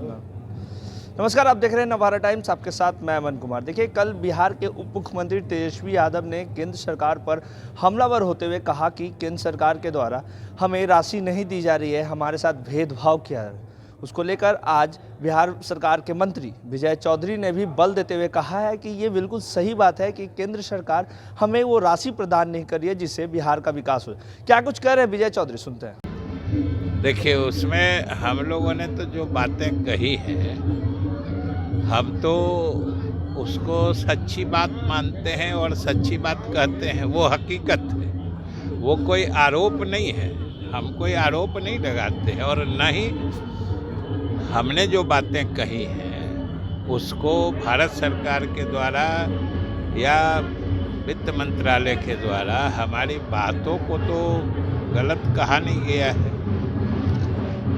नमस्कार, आप देख रहे हैं नवभारत टाइम्स। आपके साथ मैं अमन कुमार। देखिए, कल बिहार के उप मुख्यमंत्री तेजस्वी यादव ने केंद्र सरकार पर हमलावर होते हुए कहा कि केंद्र सरकार के द्वारा हमें राशि नहीं दी जा रही है, हमारे साथ भेदभाव किया है। उसको लेकर आज बिहार सरकार के मंत्री विजय चौधरी ने भी बल देते हुए कहा है कि ये बिल्कुल सही बात है कि केंद्र सरकार हमें वो राशि प्रदान नहीं कर रही है जिससे बिहार का विकास हो। क्या कुछ कह रहे हैं विजय चौधरी, सुनते हैं। देखिए, उसमें हम लोगों ने तो जो बातें कही हैं, हम तो उसको सच्ची बात मानते हैं और सच्ची बात कहते हैं। वो हकीकत है, वो कोई आरोप नहीं है। हम कोई आरोप नहीं लगाते हैं और न ही हमने जो बातें कही हैं उसको भारत सरकार के द्वारा या वित्त मंत्रालय के द्वारा हमारी बातों को तो गलत कहा नहीं गया है।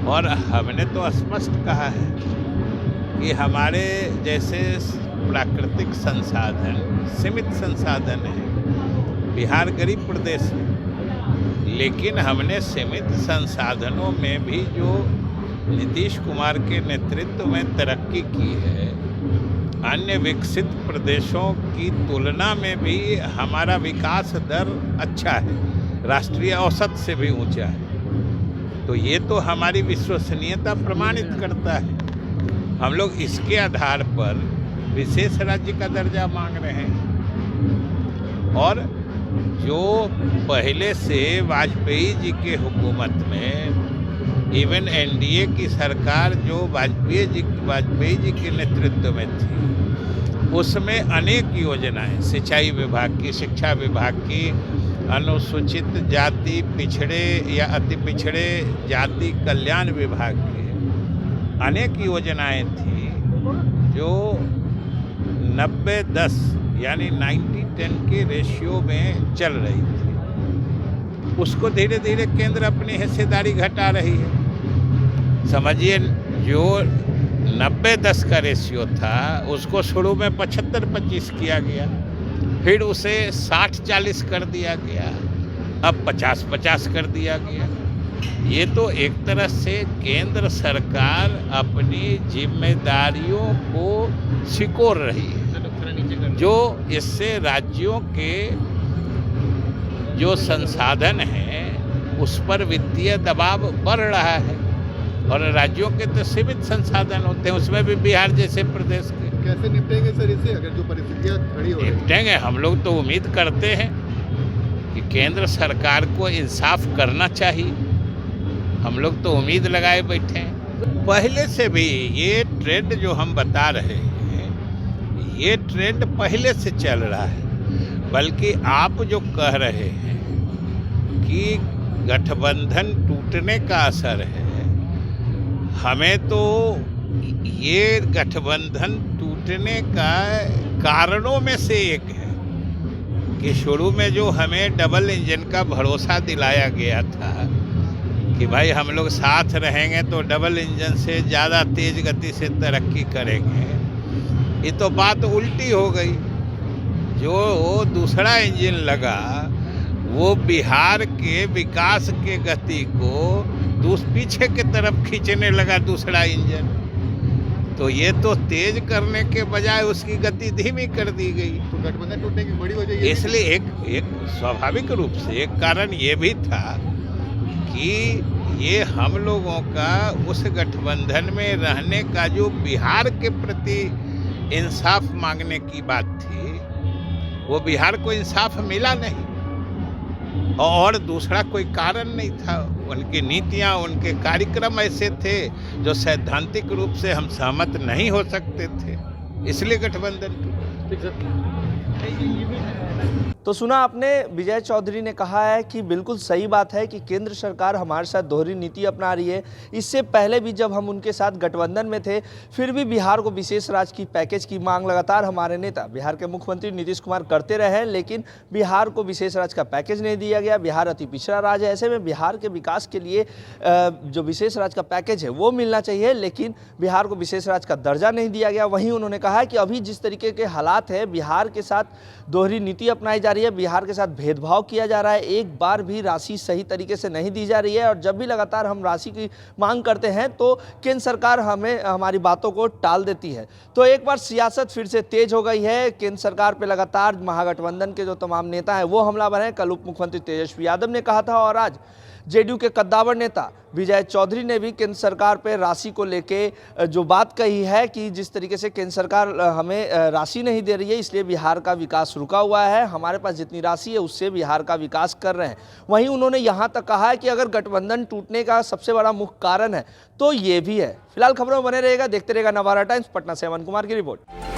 और हमने तो स्पष्ट कहा है कि हमारे जैसे प्राकृतिक संसाधन सीमित संसाधन है। बिहार गरीब प्रदेश है, लेकिन हमने सीमित संसाधनों में भी जो नीतीश कुमार के नेतृत्व में तरक्की की है, अन्य विकसित प्रदेशों की तुलना में भी हमारा विकास दर अच्छा है, राष्ट्रीय औसत से भी ऊंचा है। तो ये तो हमारी विश्वसनीयता प्रमाणित करता है। हम लोग इसके आधार पर विशेष राज्य का दर्जा मांग रहे हैं। और जो पहले से वाजपेयी जी के हुकूमत में इवन एनडीए की सरकार जो वाजपेयी जी के नेतृत्व में थी, उसमें अनेक योजनाएं सिंचाई विभाग की, शिक्षा विभाग की, अनुसूचित जाति, पिछड़े या अति पिछड़े जाति कल्याण विभाग के अनेक योजनाएं थी जो 90-10 यानी 90-10 के रेशियो में चल रही थी। उसको धीरे धीरे केंद्र अपनी हिस्सेदारी घटा रही है। समझिए, जो 90-10 का रेशियो था उसको शुरू में 75-25 किया गया, फिर उसे 60-40 कर दिया गया, अब 50-50 कर दिया गया। ये तो एक तरह से केंद्र सरकार अपनी जिम्मेदारियों को सिकोड़ रही है, जो इससे राज्यों के जो संसाधन हैं उस पर वित्तीय दबाव बढ़ रहा है। और राज्यों के तो सीमित संसाधन होते हैं, उसमें भी बिहार जैसे प्रदेश के। कैसे निपटेंगे सर इससे, अगर जो परिस्थितियां खड़ी हो रही हैं? निपटेंगे, हम लोग तो उम्मीद करते हैं कि केंद्र सरकार को इंसाफ करना चाहिए। हम लोग तो उम्मीद लगाए बैठे हैं। पहले से भी ये ट्रेंड जो हम बता रहे हैं, ये ट्रेंड पहले से चल रहा है। बल्कि आप जो कह रहे हैं कि गठबंधन टूटने का असर है, हमें तो ये गठबंधन टूटने का कारणों में से एक है कि शुरू में जो हमें डबल इंजन का भरोसा दिलाया गया था कि भाई हम लोग साथ रहेंगे तो डबल इंजन से ज़्यादा तेज गति से तरक्की करेंगे, ये तो बात उल्टी हो गई। जो दूसरा इंजन लगा वो बिहार के विकास के गति को पीछे की तरफ खींचने लगा दूसरा इंजन। तो ये तो तेज करने के बजाय उसकी गति धीमी कर दी गई। तो गठबंधन टूटने की बड़ी वजह इसलिए एक स्वाभाविक रूप से एक कारण ये भी था कि ये हम लोगों का उस गठबंधन में रहने का जो बिहार के प्रति इंसाफ मांगने की बात थी, वो बिहार को इंसाफ मिला नहीं। और दूसरा कोई कारण नहीं था। उनकी नीतियां, उनके कार्यक्रम ऐसे थे जो सैद्धांतिक रूप से हम सहमत नहीं हो सकते थे, इसलिए गठबंधन तो सुना आपने, विजय चौधरी ने कहा है कि बिल्कुल सही बात है कि केंद्र सरकार हमारे साथ दोहरी नीति अपना रही है। इससे पहले भी जब हम उनके साथ गठबंधन में थे, फिर भी बिहार को विशेष राज्य की पैकेज की मांग लगातार हमारे नेता बिहार के मुख्यमंत्री नीतीश कुमार करते रहे हैं, लेकिन बिहार को विशेष राज्य का पैकेज नहीं दिया गया। बिहार अति पिछड़ा राज्य है, ऐसे में बिहार के विकास के लिए जो विशेष राज्य का पैकेज है वो मिलना चाहिए, लेकिन बिहार को विशेष राज्य का दर्जा नहीं दिया गया। वहीं उन्होंने कहा है कि अभी जिस तरीके के हालात है, बिहार के साथ दोहरी नीति अपनाई जा रही है, बिहार के साथ भेदभाव किया जा रहा है, एक बार भी राशि सही तरीके से नहीं दी जा रही है और जब भी लगातार हम राशि की मांग करते हैं तो केंद्र सरकार हमें हमारी बातों को टाल देती है। तो एक बार सियासत फिर से तेज हो गई है। केंद्र सरकार पे लगातार महागठबंधन के जो तमाम नेता हैं वो हमलावर हैं। कल उप मुख्यमंत्री तेजस्वी यादव ने कहा था और आज जेडीयू के कद्दावर नेता विजय चौधरी ने भी केंद्र सरकार पे राशि को लेके जो बात कही है कि जिस तरीके से केंद्र सरकार हमें राशि नहीं दे रही है इसलिए बिहार का विकास रुका हुआ है, हमारे पास जितनी राशि है उससे बिहार का विकास कर रहे हैं। वहीं उन्होंने यहाँ तक कहा है कि अगर गठबंधन टूटने का सबसे बड़ा मुख्य कारण है तो ये भी है। फिलहाल खबरों में बने रहेगा, देखते रहेगा नवारा टाइम्स। पटना से अमन कुमार की रिपोर्ट।